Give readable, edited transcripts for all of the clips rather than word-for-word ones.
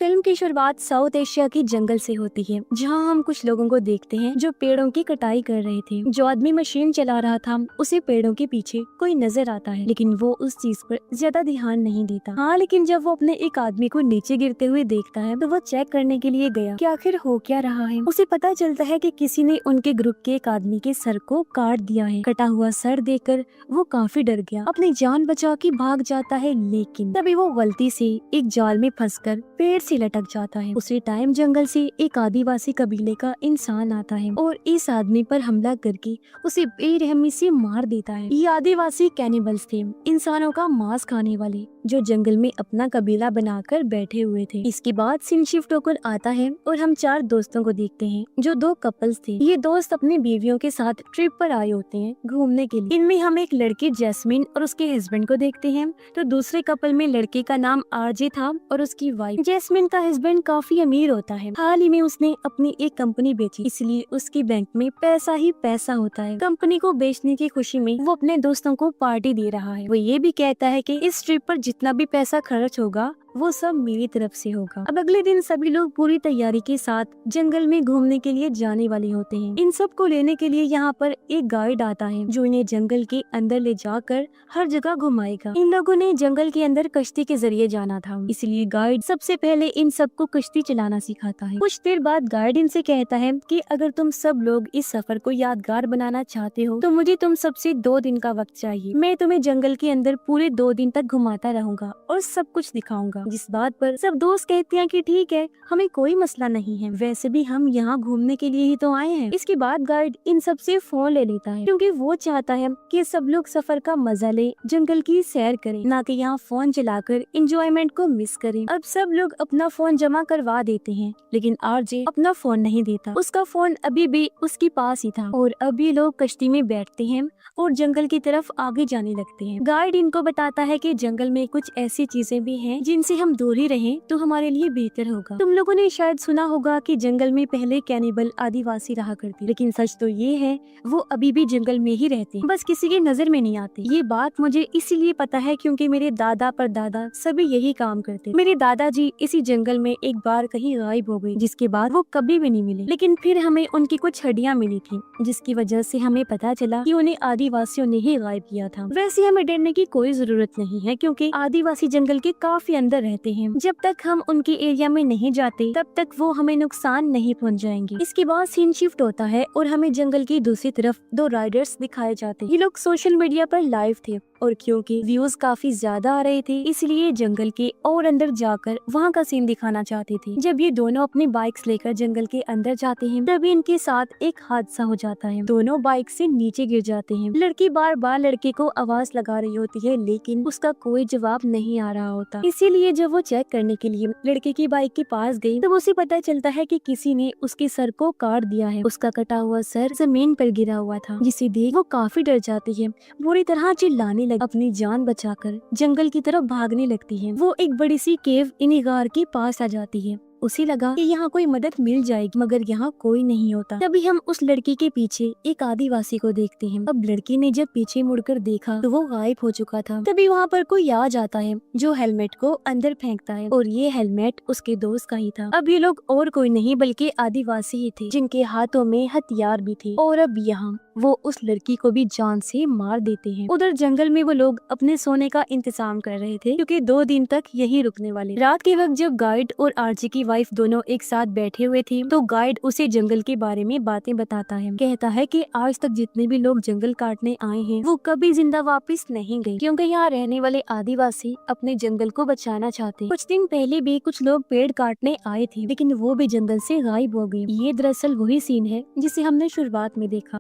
Film की शुरुआत south Asia की जंगल से होती है, जहां हम कुछ लोगों को देखते हैं जो पेड़ों की कटाई कर रहे थे। जो आदमी मशीन चला रहा था उसे पेड़ों के पीछे कोई नजर आता है, लेकिन वो उस चीज पर ज्यादा ध्यान नहीं देता। हाँ, लेकिन जब वो अपने एक आदमी को नीचे गिरते हुए देखता है तो वो चेक करने के लिए गया कि आखिर हो क्या रहा है। उसे पता चलता है कि किसी ने उनके ग्रुप के एक आदमी के सर को काट दिया है। कटा हुआ सर देखकर वो काफी डर गया, अपनी जान बचा के भाग जाता है, लेकिन तभी वो गलती से एक जाल में फंसकर पेड़ से लटक जाता है। उसी टाइम जंगल से एक आदिवासी कबीले का इंसान आता है और इस आदमी पर हमला करके उसे बेरहमी से मार देता है। ये आदिवासी कैनिबल्स थे, इंसानों का मांस खाने वाले, जो जंगल में अपना कबीला बनाकर बैठे हुए थे। इसके बाद सीन शिफ्ट होकर आता है और हम 4 दोस्तों को देखते हैं, जो 2 कपल्स थे। ये दोस्त अपनी बीवियों के साथ ट्रिप पर आए होते हैं घूमने के लिए। इनमें हम एक लड़की जैस्मिन और उसके हस्बैंड को देखते हैं। तो दूसरे कपल में लड़के का नाम आरजे था और उसकी वाइफ। जैस्मिन का हस्बैंड काफी अमीर होता है। हाल ही में उसने अपनी एक कंपनी बेची, इसलिए उसकी बैंक में पैसा ही पैसा होता है। कंपनी को बेचने की खुशी में वो अपने दोस्तों को पार्टी दे रहा है। वो ये भी कहता है कि इस ट्रिप पर जितना भी पैसा खर्च होगा वो सब मेरी तरफ से होगा। अब अगले दिन सभी लोग पूरी तैयारी के साथ जंगल में घूमने के लिए जाने वाले होते हैं। इन सब को लेने के लिए यहाँ पर एक गाइड आता है, जो इन्हें जंगल के अंदर ले जाकर हर जगह घुमाएगा। इन लोगों ने जंगल के अंदर कश्ती के जरिए जाना था, इसलिए गाइड सबसे पहले इन सबको कश्ती चलाना सिखाता है। कुछ देर बाद गाइड इनसे कहता है कि अगर तुम सब लोग इस सफर को यादगार बनाना चाहते हो तो मुझे तुम सबसे 2 दिन का वक्त चाहिए। मैं तुम्हें जंगल के अंदर पूरे 2 दिन तक घुमाता रहूंगा और सब कुछ दिखाऊंगा। जिस बात पर सब दोस्त कहते हैं कि ठीक है, हमें कोई मसला नहीं है, वैसे भी हम यहाँ घूमने के लिए ही तो आए हैं। इसके बाद गाइड इन सब से फोन ले लेता है, क्योंकि वो चाहता है कि सब लोग सफर का मजा ले, जंगल की सैर करें, ना कि यहाँ फोन चलाकर इंजॉयमेंट को मिस करें। अब सब लोग अपना फोन जमा करवा देते हैं, लेकिन आरजे अपना फोन नहीं देता। उसका फोन अभी भी उसके पास ही था और अभी लोग कश्ती में बैठते हैं और जंगल की तरफ आगे जाने लगते हैं। गाइड इनको बताता है कि जंगल में कुछ ऐसी चीजें भी हैं जिनसे हम दूर ही रहें तो हमारे लिए बेहतर होगा। तुम लोगों ने शायद सुना होगा कि जंगल में पहले कैनिबल आदिवासी रहा करते, लेकिन सच तो ये है वो अभी भी जंगल में ही रहते हैं, बस किसी की नजर में नहीं आते। ये बात मुझे इसीलिए पता है क्योंकि मेरे दादा परदादा सभी यही काम करते। मेरे दादाजी इसी जंगल में एक बार कहीं गायब हो गए, जिसके बाद वो कभी भी नहीं मिले, लेकिन फिर हमें उनकी कुछ हड्डियां मिली थी, जिसकी वजह से हमें पता चला कि उन्हें आदिवासियों ने ही गायब किया था। वैसे हमें डरने की कोई जरूरत नहीं है, क्योंकि आदिवासी जंगल के काफी अंदर रहते हैं। जब तक हम उनके एरिया में नहीं जाते तब तक वो हमें नुकसान नहीं पहुंचाएंगे। इसके बाद सीन शिफ्ट होता है और हमें जंगल की दूसरी तरफ 2 राइडर्स दिखाए जाते हैं। ये लोग सोशल मीडिया पर लाइव थे और क्योंकि व्यूज काफी ज्यादा आ रहे थे, इसलिए जंगल के और अंदर जाकर वहाँ का सीन दिखाना चाहते थे। जब ये दोनों अपनी बाइक्स लेकर जंगल के अंदर जाते हैं, तभी इनके साथ एक हादसा हो जाता है। दोनों बाइक से नीचे गिर जाते हैं। लड़की बार बार लड़के को आवाज लगा रही होती है, लेकिन उसका कोई जवाब नहीं आ रहा होता। इसीलिए जब वो चेक करने के लिए लड़के की बाइक के पास गई, तब उसे पता चलता है कि किसी ने उसके सर को काट दिया है। उसका कटा हुआ सर जमीन पर गिरा हुआ था, जिसे देख वो काफी डर जाती है, बुरी तरह चिल्लाने लगी, अपनी जान बचाकर जंगल की तरफ भागने लगती है। वो एक बड़ी सी केव इन गार के पास आ जाती है। उसे लगा कि यहाँ कोई मदद मिल जाएगी, मगर यहाँ कोई नहीं होता। तभी हम उस लड़की के पीछे एक आदिवासी को देखते हैं। अब लड़की ने जब पीछे मुड़कर देखा तो वो गायब हो चुका था। तभी वहाँ पर कोई आ जाता है, जो हेलमेट को अंदर फेंकता है, और ये हेलमेट उसके दोस्त का ही था। अब ये लोग और कोई नहीं बल्कि आदिवासी ही थे, जिनके हाथों में हथियार भी थे, और अब यहाँ वो उस लड़की को भी जान से मार देते हैं। उधर जंगल में वो लोग अपने सोने का इंतजाम कर रहे थे, क्योंकि 2 दिन तक यही रुकने वाले। रात के वक्त जब गाइड और आरजे की वाइफ दोनों एक साथ बैठे हुए थे, तो गाइड उसे जंगल के बारे में बातें बताता है। कहता है कि आज तक जितने भी लोग जंगल काटने आए हैं वो कभी जिंदा वापस नहीं गए, क्योंकि यहाँ रहने वाले आदिवासी अपने जंगल को बचाना चाहते। कुछ दिन पहले भी कुछ लोग पेड़ काटने आए थे, लेकिन वो भी जंगल से गायब हो गए। ये दरअसल वही सीन है जिसे हमने शुरुआत में देखा।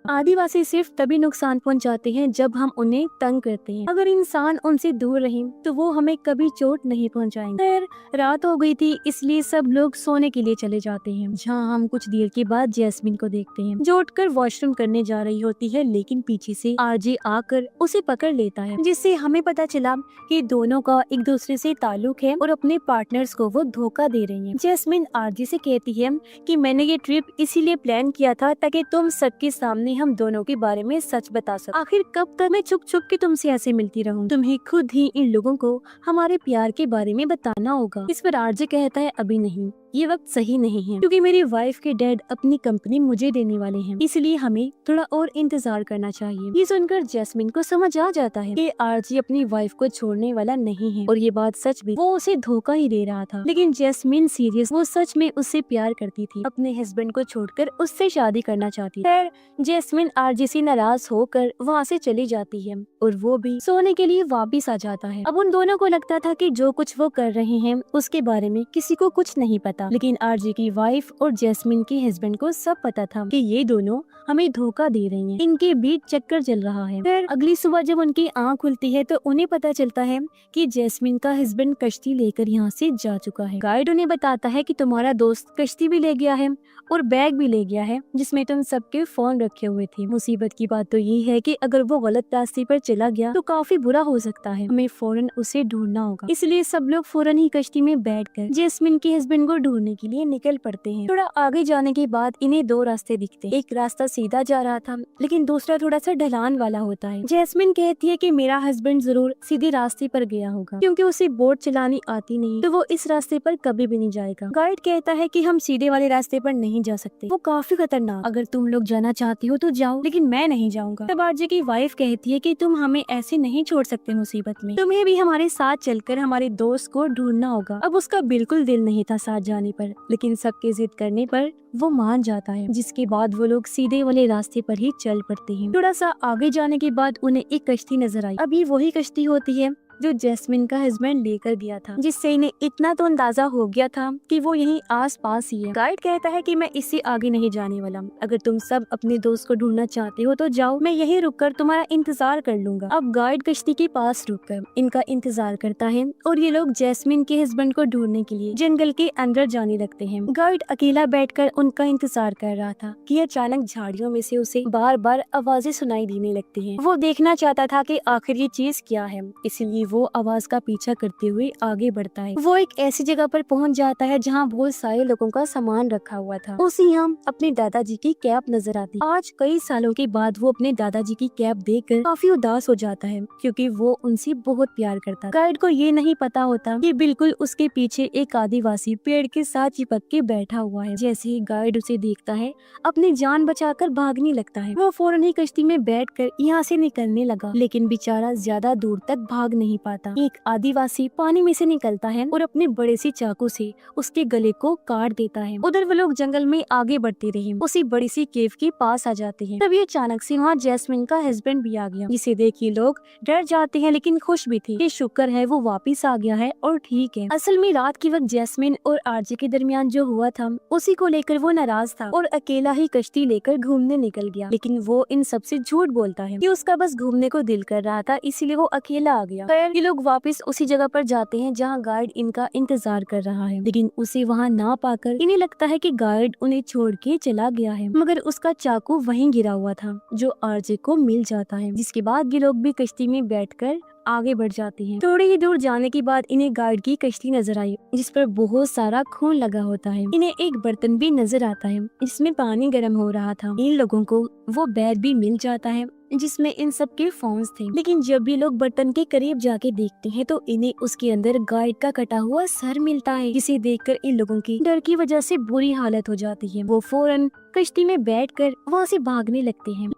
आदिवासी सिर्फ तभी नुकसान पहुंचाते हैं जब हम उन्हें तंग करते हैं। अगर इंसान उनसे दूर रहे तो वो हमें कभी चोट नहीं पहुंचाएंगे। खैर, रात हो गई थी, इसलिए सब लोग सोने के लिए चले जाते हैं, जहां हम कुछ देर के बाद जैस्मिन को देखते हैं, जो उठकर वॉशरूम करने जा रही होती है, लेकिन पीछे से आरजे आकर उसे पकड़ लेता है, जिससे हमें पता चला कि दोनों का एक दूसरे से ताल्लुक है और अपने पार्टनर्स को वो धोखा दे रही है। जैस्मिन आरजे से कहती है कि मैंने ये ट्रिप इसीलिए प्लान किया था ताकि तुम सबके सामने हम दोनों के बारे में सच बता सकते। आखिर कब तक मैं छुप छुप के तुमसे ऐसे मिलती रहूं? तुम्हें खुद ही इन लोगों को हमारे प्यार के बारे में बताना होगा। इस पर आरजे कहता है अभी नहीं, ये वक्त सही नहीं है, क्योंकि मेरी वाइफ के डैड अपनी कंपनी मुझे देने वाले हैं, इसलिए हमें थोड़ा और इंतजार करना चाहिए। ये सुनकर जैस्मिन को समझ आ जाता है कि आरजे अपनी वाइफ को छोड़ने वाला नहीं है, और ये बात सच भी, वो उसे धोखा ही दे रहा था। लेकिन जैस्मिन सीरियस, वो सच में उससे प्यार करती थी, अपने हस्बैंड को छोड़कर उससे शादी करना चाहती। फिर जैस्मिन आरजे से नाराज होकर वहाँ से चली जाती है, और वो भी सोने के लिए वापिस आ जाता है। अब उन दोनों को लगता था कि जो कुछ वो कर रहे हैं उसके बारे में किसी को कुछ नहीं पता, लेकिन आरजे की वाइफ और जैस्मिन के हस्बैंड को सब पता था कि ये दोनों हमें धोखा दे रही हैं। इनके बीच चक्कर चल रहा है। फिर अगली सुबह जब उनकी आँख खुलती है तो उन्हें पता चलता है कि जैस्मिन का हस्बैंड कश्ती लेकर यहाँ से जा चुका है। गाइड उन्हें बताता है कि तुम्हारा दोस्त कश्ती भी ले गया है और बैग भी ले गया है जिसमें तुम सबके फोन रखे हुए थे। मुसीबत की बात तो ये है कि अगर वो गलत रास्ते पर चला गया तो काफी बुरा हो सकता है, हमें फौरन उसे ढूंढना होगा। इसलिए सब लोग फौरन ही कश्ती में बैठकर जैस्मिन के हस्बैंड को ढूंढने के लिए निकल पड़ते हैं। थोड़ा आगे जाने के बाद इन्हें दो रास्ते दिखते हैं। एक रास्ता सीधा जा रहा था, लेकिन दूसरा थोड़ा सा ढलान वाला होता है। जैस्मिन कहती है कि मेरा हस्बैंड जरूर सीधे रास्ते पर गया होगा, क्योंकि उसे बोट चलानी आती नहीं, तो वो इस रास्ते पर कभी भी नहीं जाएगा। गाइड कहता है कि हम सीधे वाले रास्ते पर नहीं जा सकते, वो काफी खतरनाक, अगर तुम लोग जाना चाहती हो तो जाओ, लेकिन मैं नहीं जाऊंगा। तब आरजे की वाइफ कहती है कि तुम हमें ऐसे नहीं छोड़ सकते मुसीबत में, तुम्हें भी हमारे साथ चलकर हमारे दोस्त को ढूंढना होगा। अब उसका बिल्कुल दिल नहीं था साथ जाने पर, लेकिन सबके जिद करने पर वो मान जाता है, जिसके बाद वो लोग सीधे वाले रास्ते पर ही चल पड़ते हैं। थोड़ा सा आगे जाने के बाद उन्हें एक कश्ती नजर आई। अभी वही कश्ती होती है जो जैस्मिन का हस्बैंड लेकर गया था, जिससे इन्हें इतना तो अंदाजा हो गया था कि वो यहीं आस पास ही है। गाइड कहता है कि मैं इससे आगे नहीं जाने वाला, अगर तुम सब अपने दोस्त को ढूंढना चाहते हो तो जाओ, मैं यहीं रुककर तुम्हारा इंतजार कर लूंगा। अब गाइड कश्ती के पास रुककर इनका इंतजार करता है और ये लोग जैस्मिन के हस्बैंड को ढूंढने के लिए जंगल के अंदर जाने लगते हैं। गाइड अकेला बैठकर उनका इंतजार कर रहा था कि अचानक झाड़ियों में से उसे बार बार आवाजें सुनाई देने लगती हैं। वो देखना चाहता था कि आखिर ये चीज क्या है, इसलिए वो आवाज का पीछा करते हुए आगे बढ़ता है। वो एक ऐसी जगह पर पहुंच जाता है जहां बहुत सारे लोगों का सामान रखा हुआ था। उसे यहाँ अपने दादाजी की कैप नजर आती। आज कई सालों के बाद वो अपने दादाजी की कैप देखकर काफी उदास हो जाता है, क्योंकि वो उनसे बहुत प्यार करता। गाइड को ये नहीं पता होता कि बिल्कुल उसके पीछे एक आदिवासी पेड़ के साथ चिपक के बैठा हुआ है। जैसे ही गाइड उसे देखता है, अपनी जान बचाकर भागने लगता है। वो फौरन ही कश्ती में बैठकर यहाँ से निकलने लगा, लेकिन बेचारा ज्यादा दूर तक भाग नहीं पाता। एक आदिवासी पानी में से निकलता है और अपने बड़े से चाकू से उसके गले को काट देता है। उधर वो लोग जंगल में आगे बढ़ते रहे, उसी बड़ी सी केव के पास आ जाते हैं। तभी अचानक से वहाँ जैस्मिन का हस्बैंड भी आ गया, जिसे देख के लोग डर जाते हैं, लेकिन खुश भी थे कि शुक्र है वो वापिस आ गया है और ठीक है। असल में रात के वक्त जैस्मिन और आरजे के दरमियान जो हुआ था उसी को लेकर वो नाराज था और अकेला ही कश्ती लेकर घूमने निकल गया। लेकिन वो इन सबसे झूठ बोलता है कि उसका बस घूमने को दिल कर रहा था, इसीलिए वो अकेला आ गया। खैर ये लोग वापस उसी जगह पर जाते हैं जहाँ गाइड इनका इंतजार कर रहा है, लेकिन उसे वहाँ ना पाकर इन्हें लगता है कि गाइड उन्हें छोड़ के चला गया है, मगर उसका चाकू वहीं गिरा हुआ था जो आरजे को मिल जाता है। जिसके बाद ये लोग भी कश्ती में बैठकर आगे बढ़ जाते हैं। थोड़ी ही दूर जाने के बाद इन्हें गाइड की कश्ती नजर आई, जिस पर बहुत सारा खून लगा होता है। इन्हें एक बर्तन भी नजर आता है जिसमें पानी गर्म हो रहा था। इन लोगों को वो बैग भी मिल जाता है जिसमें इन सब के फोन्स थे। लेकिन जब भी लोग बर्तन के करीब जाके देखते हैं तो इन्हें उसके अंदर गाइड का कटा हुआ सर मिलता है, जिसे देखकर इन लोगों की डर की वजह से बुरी हालत हो जाती है। वो फौरन कश्ती में बैठकर वहाँ से भागने लगते हैं।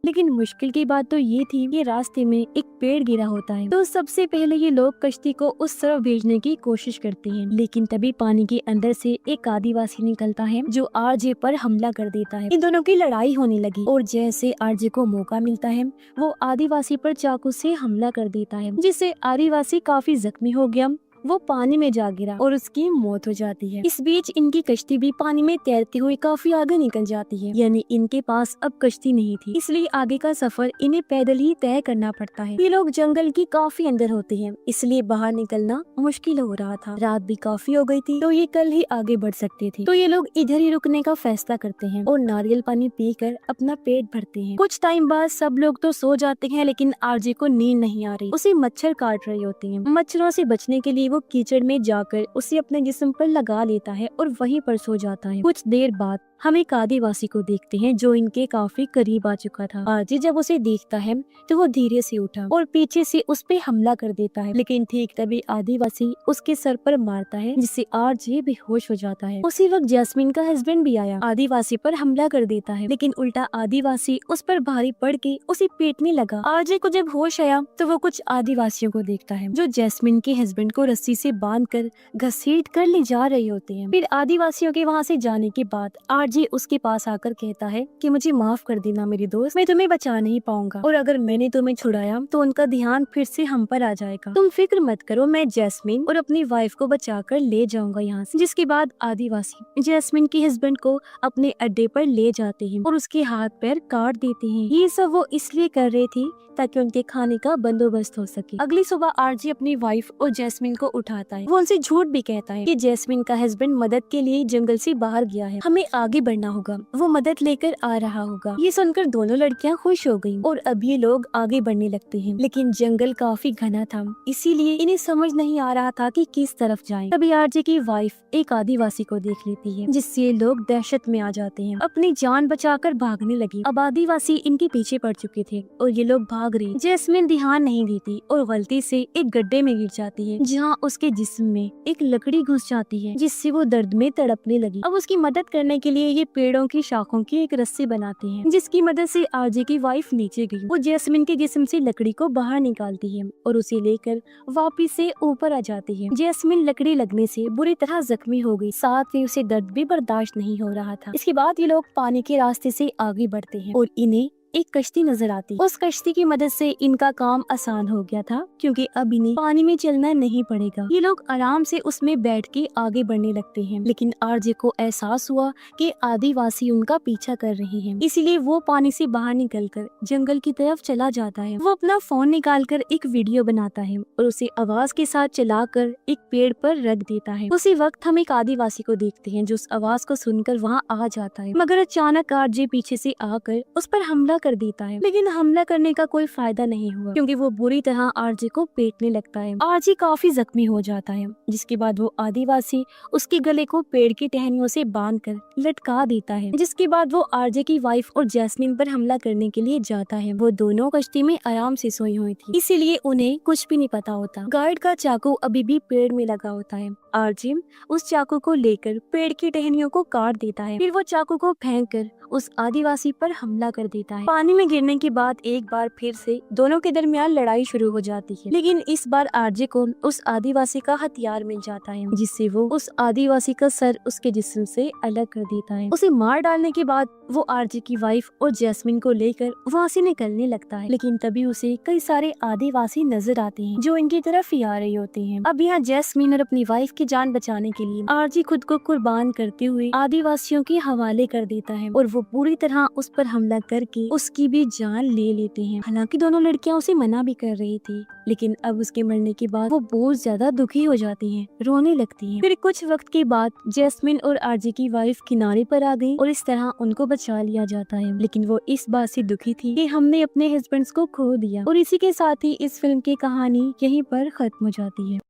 लेकिन मुश्किल की बात तो ये थी कि रास्ते में एक पेड़ गिरा होता है, तो सबसे पहले ये लोग कश्ती को उस तरफ भेजने की कोशिश करते हैं। लेकिन तभी पानी के अंदर से एक आदिवासी निकलता है जो आरजे पर हमला कर देता है। इन दोनों की लड़ाई होने लगी और जैसे आरजे को मौका मिलता है वो आदिवासी पर चाकू से हमला कर देता है, जिससे आदिवासी काफी जख्मी हो गया। वो पानी में जा गिरा और उसकी मौत हो जाती है। इस बीच इनकी कश्ती भी पानी में तैरते हुए काफी आगे निकल जाती है, यानी इनके पास अब कश्ती नहीं थी, इसलिए आगे का सफर इन्हें पैदल ही तय करना पड़ता है। ये लोग जंगल की काफी अंदर होते हैं, इसलिए बाहर निकलना मुश्किल हो रहा था। रात भी काफी हो गई थी, तो ये कल ही आगे बढ़ सकते थे। तो ये लोग इधर ही रुकने का फैसला करते हैं और नारियल पानी पीकर अपना पेट भरते हैं। कुछ टाइम बाद सब लोग तो सो जाते हैं, लेकिन आरजे को नींद नहीं आ रही। उसे मच्छर काट रहे होते हैं। मच्छरों से बचने के लिए वो कीचड़ में जाकर उसे अपने जिस्म पर लगा लेता है और वहीं पर सो जाता है। कुछ देर बाद हम एक आदिवासी को देखते हैं जो इनके काफी करीब आ चुका था। आरजे जब उसे देखता है तो वो धीरे से उठा और पीछे से उस पे हमला कर देता है, लेकिन ठीक तभी आदिवासी उसके सर पर मारता है जिससे आरजे बेहोश हो जाता है। उसी वक्त जैस्मिन का हस्बैंड भी आया, आदिवासी पर हमला कर देता है, लेकिन उल्टा आदिवासी उस पर भारी पड़ के उसे पीटने लगा। आरजे को जब होश आया तो वो कुछ आदिवासियों को देखता है जो जैस्मिन के हस्बैंड को रस्सी से बांधकर घसीट कर ले जा रहे होते हैं। फिर आदिवासियों के वहाँ से जाने के बाद आरजे उसके पास आकर कहता है कि मुझे माफ कर देना मेरी दोस्त, मैं तुम्हें बचा नहीं पाऊंगा और अगर मैंने तुम्हें छुड़ाया तो उनका ध्यान फिर से हम पर आ जाएगा। तुम फिक्र मत करो, मैं जैस्मिन और अपनी वाइफ को बचाकर ले जाऊंगा यहाँ से। जिसके बाद आदिवासी जैस्मिन के हस्बैंड को अपने अड्डे पर ले जाते हैं और उसके हाथ पैर काट देते हैं। ये सब वो इसलिए कर रहे थे ताकि उनके खाने का बंदोबस्त हो सके। अगली सुबह आरजे अपनी वाइफ और जैस्मिन को उठाता है। वो उनसे झूठ भी कहता है कि जैस्मिन का हस्बैंड मदद के लिए जंगल से बाहर गया है, हमें आगे बढ़ना होगा, वो मदद लेकर आ रहा होगा। ये सुनकर दोनों लड़कियां खुश हो गयी और अब ये लोग आगे बढ़ने लगते हैं, लेकिन जंगल काफी घना था, इसीलिए इन्हें समझ नहीं आ रहा था कि किस तरफ जाएं। तभी आरजे की वाइफ एक आदिवासी को देख लेती है, जिससे ये लोग दहशत में आ जाते हैं, अपनी जान बचाकर भागने लगी। अब आदिवासी इनके पीछे पड़ चुके थे और ये लोग भाग रही। जैस्मिन ध्यान नहीं देती और गलती से एक गड्ढे में गिर जाती है, जहाँ उसके जिस्म में एक लकड़ी घुस जाती है, जिससे वो दर्द में तड़पने लगी। अब उसकी मदद करने के लिए ये पेड़ों की शाखों की एक रस्सी बनाते हैं, जिसकी मदद से आरजे की वाइफ नीचे गई। वो जैस्मिन के जिस्म से लकड़ी को बाहर निकालती है और उसे लेकर वापिस से ऊपर आ जाती है। जैस्मिन लकड़ी लगने से बुरी तरह जख्मी हो गई, साथ ही उसे दर्द भी बर्दाश्त नहीं हो रहा था। इसके बाद ये लोग पानी के रास्ते से आगे बढ़ते हैं और इन्हें एक कश्ती नजर आती। उस कश्ती की मदद से इनका काम आसान हो गया था, क्योंकि अब इन्हें पानी में चलना नहीं पड़ेगा। ये लोग आराम से उसमें बैठ के आगे बढ़ने लगते हैं, लेकिन आरजे को एहसास हुआ कि आदिवासी उनका पीछा कर रहे हैं, इसीलिए वो पानी से बाहर निकलकर जंगल की तरफ चला जाता है। वो अपना फोन निकालकर एक वीडियो बनाता है और उसे आवाज के साथ चलाकर एक पेड़ पर रख देता है। उसी वक्त हम एक आदिवासी को देखते हैं जो उस आवाज को सुनकर वहाँ आ जाता है, मगर अचानक आरजे पीछे से आकर उस पर हमला कर देता है, लेकिन हमला करने का कोई फायदा नहीं हुआ, क्योंकि वो बुरी तरह आरजे को पीटने लगता है। आरजे काफी जख्मी हो जाता है, जिसके बाद वो आदिवासी उसके गले को पेड़ की टहनियों से बांधकर लटका देता है। जिसके बाद वो आरजे की वाइफ और जैस्मिन पर हमला करने के लिए जाता है। वो दोनों कश्ती में आराम से सोई हुई थी, इसीलिए उन्हें कुछ भी नहीं पता होता। गाइड का चाकू अभी भी पेड़ में लगा होता है। आरजे उस चाकू को लेकर पेड़ की टहनियों को काट देता है, फिर वो चाकू को फेंक कर उस आदिवासी पर हमला कर देता है। पानी में गिरने के बाद एक बार फिर से दोनों के दरमियान लड़ाई शुरू हो जाती है, लेकिन इस बार आरजे को उस आदिवासी का हथियार मिल जाता है, जिससे वो उस आदिवासी का सर उसके जिस्म से अलग कर देता है। उसे मार डालने के बाद वो आरजे की वाइफ और जैस्मिन को लेकर वहाँ से निकलने लगता है, लेकिन तभी उसे कई सारे आदिवासी नजर आते हैं जो इनकी तरफ ही आ रहे होते हैं। अब यहाँ जैस्मिन और अपनी वाइफ की जान बचाने के लिए आरजे खुद को कुर्बान करते हुए आदिवासियों के हवाले कर देता है और वो पूरी तरह उस पर हमला करके उसकी भी जान ले लेते हैं। हालांकि दोनों लड़कियां उसे मना भी कर रही थी, लेकिन अब उसके मरने के बाद वो बहुत ज्यादा दुखी हो जाती हैं, रोने लगती हैं। फिर कुछ वक्त के बाद जैस्मिन और आरजे की वाइफ किनारे पर आ गई और इस तरह उनको बचा लिया जाता है, लेकिन वो इस बात से दुखी थी कि हमने अपने हस्बैंड्स को खो दिया। और इसी के साथ ही इस फिल्म की कहानी यहीं पर खत्म हो जाती है।